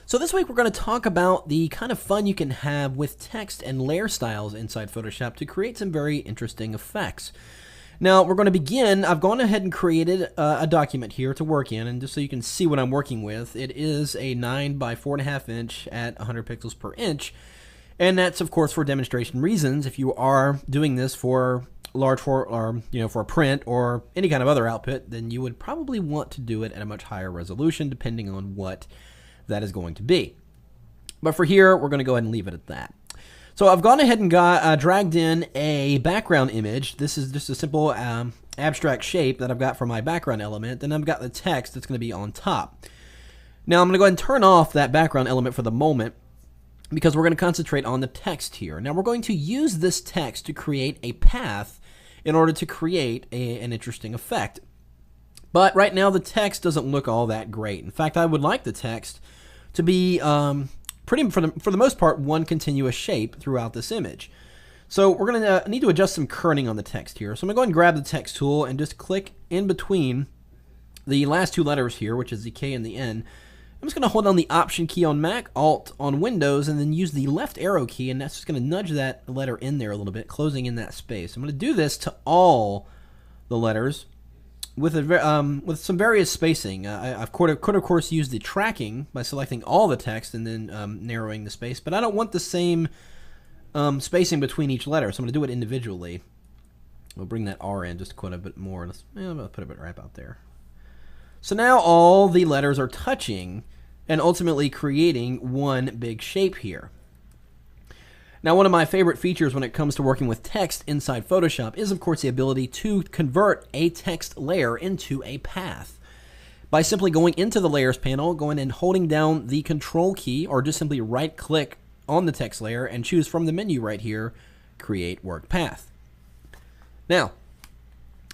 So this week we're going to talk about the kind of fun you can have with text and layer styles inside Photoshop to create some very interesting effects. Now we're going to begin. I've gone ahead and created a document here to work in, and just so you can see what I'm working with, it is a 9 by 4.5 inch at 100 pixels per inch, and that's of course for demonstration reasons. If you are doing this for for a print or any kind of other output, then you would probably want to do it at a much higher resolution depending on what that is going to be. But for here, we're going to go ahead and leave it at that. So I've gone ahead and dragged in a background image. This is just a simple abstract shape that I've got for my background element, and I've got the text that's going to be on top. Now I'm going to go ahead and turn off that background element for the moment because we're going to concentrate on the text here. Now we're going to use this text to create a path in order to create an interesting effect. But right now the text doesn't look all that great. In fact, I would like the text to be for the most part one continuous shape throughout this image. So we're going to need to adjust some kerning on the text here. So I'm going to go ahead and grab the text tool and just click in between the last two letters here, which is the K and the N. I'm just going to hold down the Option key on Mac, Alt on Windows, and then use the left arrow key, and that's just going to nudge that letter in there a little bit, closing in that space. I'm going to do this to all the letters with some various spacing. I've could of course use the tracking by selecting all the text and then narrowing the space, but I don't want the same spacing between each letter, so I'm going to do it individually. We'll bring that R in just quite a bit more. I'll put a bit right about there. So now all the letters are touching and ultimately creating one big shape here. Now, one of my favorite features when it comes to working with text inside Photoshop is, of course, the ability to convert a text layer into a path. By simply going into the Layers panel, going and holding down the Control key, or just simply right-click on the text layer and choose from the menu right here, Create Work Path. Now,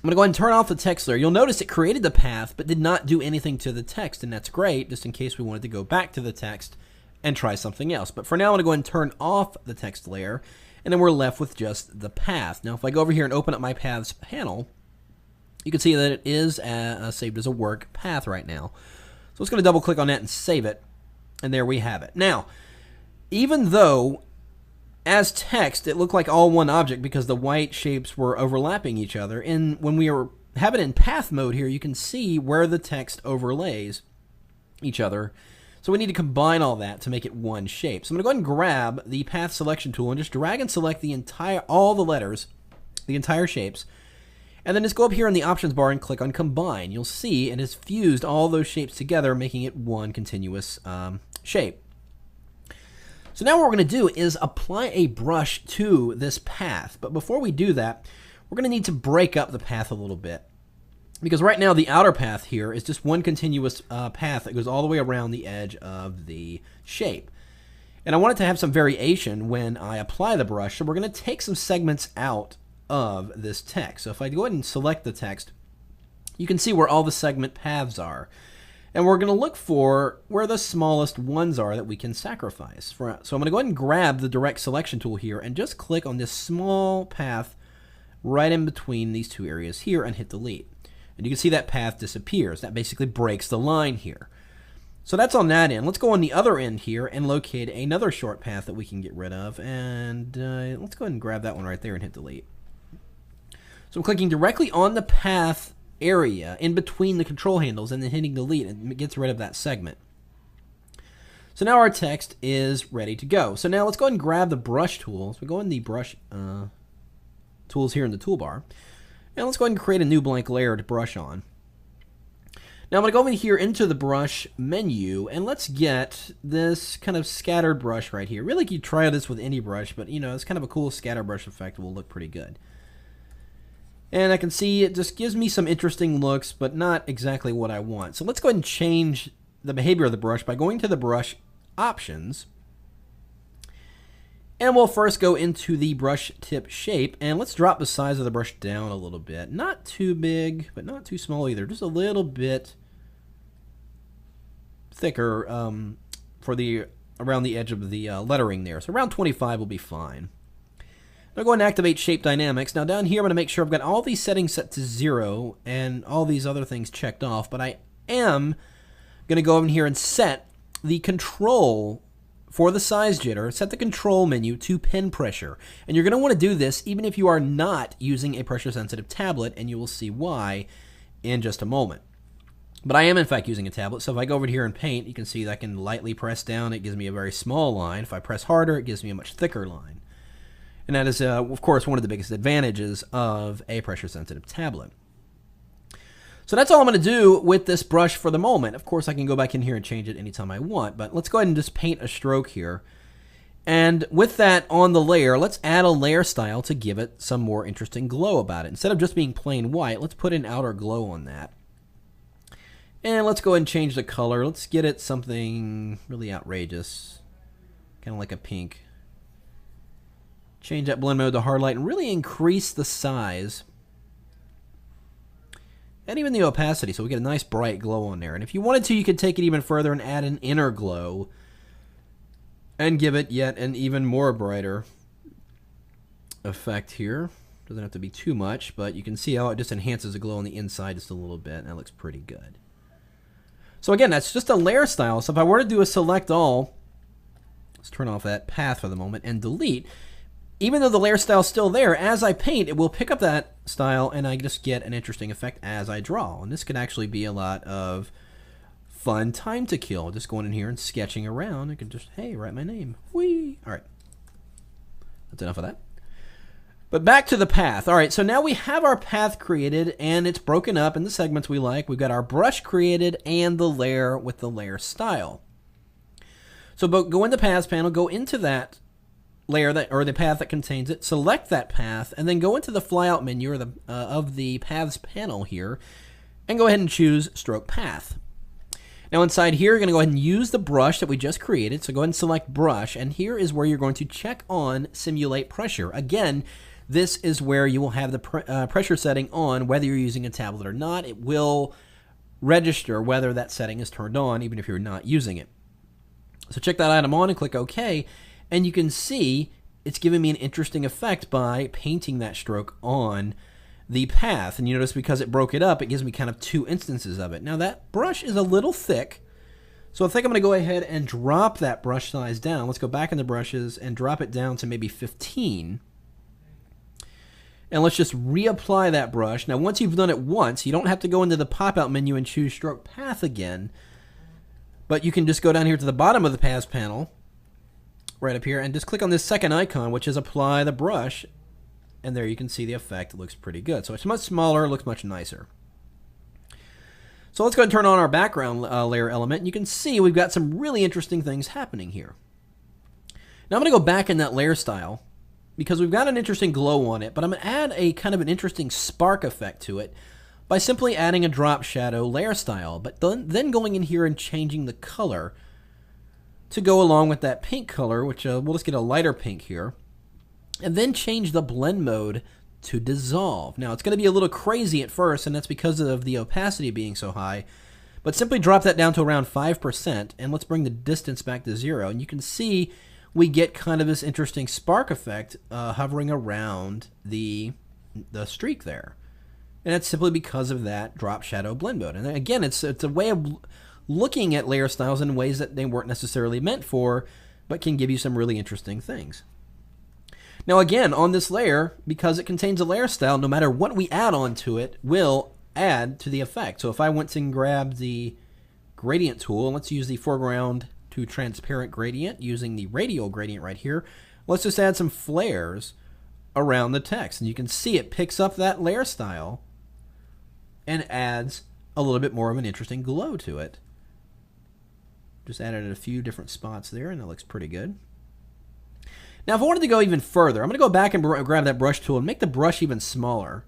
I'm going to go ahead and turn off the text layer. You'll notice it created the path, but did not do anything to the text, and that's great, just in case we wanted to go back to the text and try something else. But for now, I'm going to go ahead and turn off the text layer, and then we're left with just the path. Now, if I go over here and open up my Paths panel, you can see that it is saved as a work path right now. So I'm just going to double-click on that and save it, and there we have it. Now, even though as text it looked like all one object because the white shapes were overlapping each other, and when we have it in path mode here, you can see where the text overlays each other. So we need to combine all that to make it one shape. So I'm going to go ahead and grab the Path Selection tool and just drag and select all the letters, the entire shapes, and then just go up here in the Options bar and click on Combine. You'll see it has fused all those shapes together, making it one continuous shape. So now what we're going to do is apply a brush to this path. But before we do that, we're going to need to break up the path a little bit. Because right now the outer path here is just one continuous path that goes all the way around the edge of the shape. And I want it to have some variation when I apply the brush, so we're going to take some segments out of this text. So if I go ahead and select the text, you can see where all the segment paths are. And we're going to look for where the smallest ones are that we can sacrifice. So I'm going to go ahead and grab the Direct Selection tool here and just click on this small path right in between these two areas here and hit Delete. And you can see that path disappears. That basically breaks the line here. So that's on that end. Let's go on the other end here and locate another short path that we can get rid of. And let's go ahead and grab that one right there and hit Delete. So I'm clicking directly on the path area in between the control handles and then hitting Delete, and it gets rid of that segment. So now our text is ready to go. So now let's go ahead and grab the brush tools. We go in the brush tools here in the toolbar. And let's go ahead and create a new blank layer to brush on. Now I'm going to go over here into the brush menu, and let's get this kind of scattered brush right here. Really, you try this with any brush, but it's kind of a cool scatter brush effect. It will look pretty good. And I can see it just gives me some interesting looks, but not exactly what I want. So let's go ahead and change the behavior of the brush by going to the brush options. And we'll first go into the brush tip shape, and let's drop the size of the brush down a little bit. Not too big, but not too small either. Just a little bit thicker around the edge of the lettering there. So around 25 will be fine. Now go ahead and activate Shape Dynamics. Now down here I'm going to make sure I've got all these settings set to 0 and all these other things checked off, but I am going to go over here and set the control for the size jitter, set the control menu to pen pressure. And you're going to want to do this even if you are not using a pressure sensitive tablet, and you will see why in just a moment. But I am in fact using a tablet, so if I go over here and paint, you can see that I can lightly press down. It gives me a very small line. If I press harder, it gives me a much thicker line. And that is, of course, one of the biggest advantages of a pressure sensitive tablet. So that's all I'm going to do with this brush for the moment. Of course, I can go back in here and change it anytime I want, but let's go ahead and just paint a stroke here. And with that on the layer, let's add a layer style to give it some more interesting glow about it. Instead of just being plain white, let's put an outer glow on that. And let's go ahead and change the color. Let's get it something really outrageous, kind of like a pink. Change that blend mode to hard light and really increase the size and even the opacity, so we get a nice bright glow on there. And if you wanted to, you could take it even further and add an inner glow and give it yet an even more brighter effect here. Doesn't have to be too much, but you can see how it just enhances the glow on the inside just a little bit, and that looks pretty good. So again, that's just a layer style. So if I were to do a select all, let's turn off that path for the moment and delete. Even though the layer style is still there, as I paint, it will pick up that style, and I just get an interesting effect as I draw. And this could actually be a lot of fun time to kill. Just going in here and sketching around. I can just, hey, write my name. Whee! All right. That's enough of that. But back to the path. All right, so now we have our path created, and it's broken up in the segments we like. We've got our brush created and the layer with the layer style. So go in the paths panel, go into that layer or the path that contains it, select that path, and then go into the flyout menu or of the paths panel here, and go ahead and choose stroke path. Now inside here, you're going to go ahead and use the brush that we just created. So go ahead and select brush, and here is where you're going to check on simulate pressure. Again, this is where you will have the pressure setting on whether you're using a tablet or not. It will register whether that setting is turned on even if you're not using it. So check that item on and click OK. And you can see it's giving me an interesting effect by painting that stroke on the path. And you notice because it broke it up, it gives me kind of two instances of it. Now that brush is a little thick, so I think I'm going to go ahead and drop that brush size down. Let's go back into brushes and drop it down to maybe 15. And let's just reapply that brush. Now once you've done it once, you don't have to go into the pop-out menu and choose stroke path again, but you can just go down here to the bottom of the paths panel, right up here, and just click on this second icon, which is apply the brush, and there you can see the effect. It looks pretty good. So it's much smaller, looks much nicer. So let's go ahead and turn on our background layer element, and you can see we've got some really interesting things happening here. Now I'm going to go back in that layer style because we've got an interesting glow on it, but I'm going to add a kind of an interesting spark effect to it by simply adding a drop shadow layer style, but then going in here and changing the color to go along with that pink color, which we'll just get a lighter pink here, and then change the blend mode to dissolve. Now it's going to be a little crazy at first, and that's because of the opacity being so high, but simply drop that down to around 5%, and let's bring the distance back to 0, and you can see we get kind of this interesting spark effect hovering around the streak there. And that's simply because of that drop shadow blend mode. And again, it's a way of looking at layer styles in ways that they weren't necessarily meant for, but can give you some really interesting things. Now again, on this layer, because it contains a layer style, no matter what we add onto it will add to the effect. So if I went and grabbed the gradient tool, and let's use the foreground to transparent gradient using the radial gradient right here, let's just add some flares around the text. And you can see it picks up that layer style and adds a little bit more of an interesting glow to it. Just added a few different spots there, and it looks pretty good. Now, if I wanted to go even further, I'm going to go back and grab that brush tool and make the brush even smaller.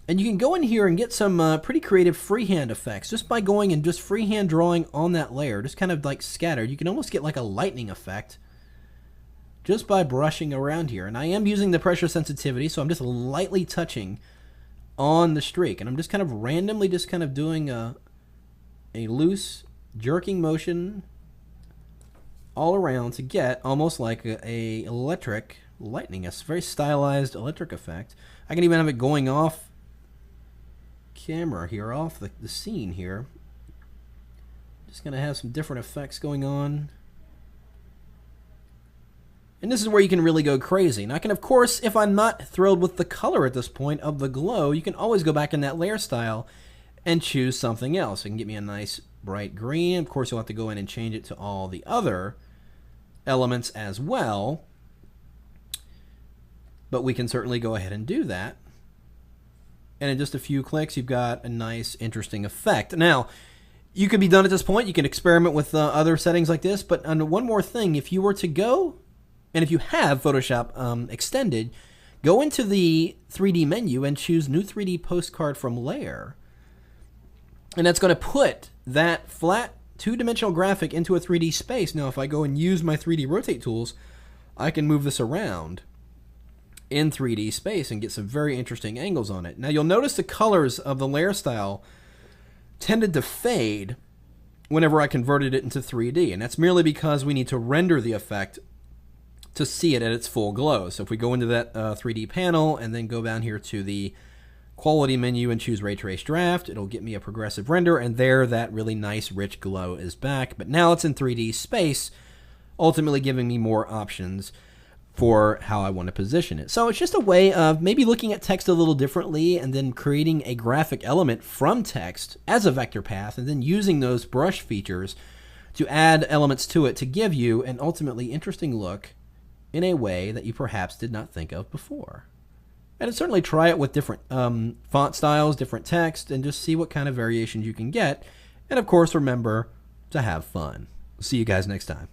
And you can go in here and get some pretty creative freehand effects just by going and just freehand drawing on that layer, just kind of like scattered. You can almost get like a lightning effect just by brushing around here. And I am using the pressure sensitivity, so I'm just lightly touching on the streak. And I'm just kind of randomly just kind of doing a loose jerking motion all around to get almost like a electric lightning, a very stylized electric effect. I can even have it going off camera here, off the scene here. Just going to have some different effects going on. And this is where you can really go crazy. Now I can, of course, if I'm not thrilled with the color at this point of the glow, you can always go back in that layer style and choose something else. It can get me a nice bright green. Of course, you'll have to go in and change it to all the other elements as well. But we can certainly go ahead and do that. And in just a few clicks, you've got a nice, interesting effect. Now, you could be done at this point. You can experiment with other settings like this. But one more thing, if you were to go, and if you have Photoshop extended, go into the 3D menu and choose New 3D Postcard from Layer. And that's going to put that flat two-dimensional graphic into a 3D space. Now, if I go and use my 3D rotate tools, I can move this around in 3D space and get some very interesting angles on it. Now, you'll notice the colors of the layer style tended to fade whenever I converted it into 3D. And that's merely because we need to render the effect to see it at its full glow. So if we go into that 3D panel and then go down here to the quality menu and choose Ray Trace Draft, it'll get me a progressive render, and there that really nice rich glow is back. But now it's in 3D space, ultimately giving me more options for how I want to position it. So it's just a way of maybe looking at text a little differently and then creating a graphic element from text as a vector path and then using those brush features to add elements to it to give you an ultimately interesting look in a way that you perhaps did not think of before. And certainly try it with different font styles, different text, and just see what kind of variations you can get. And of course, remember to have fun. See you guys next time.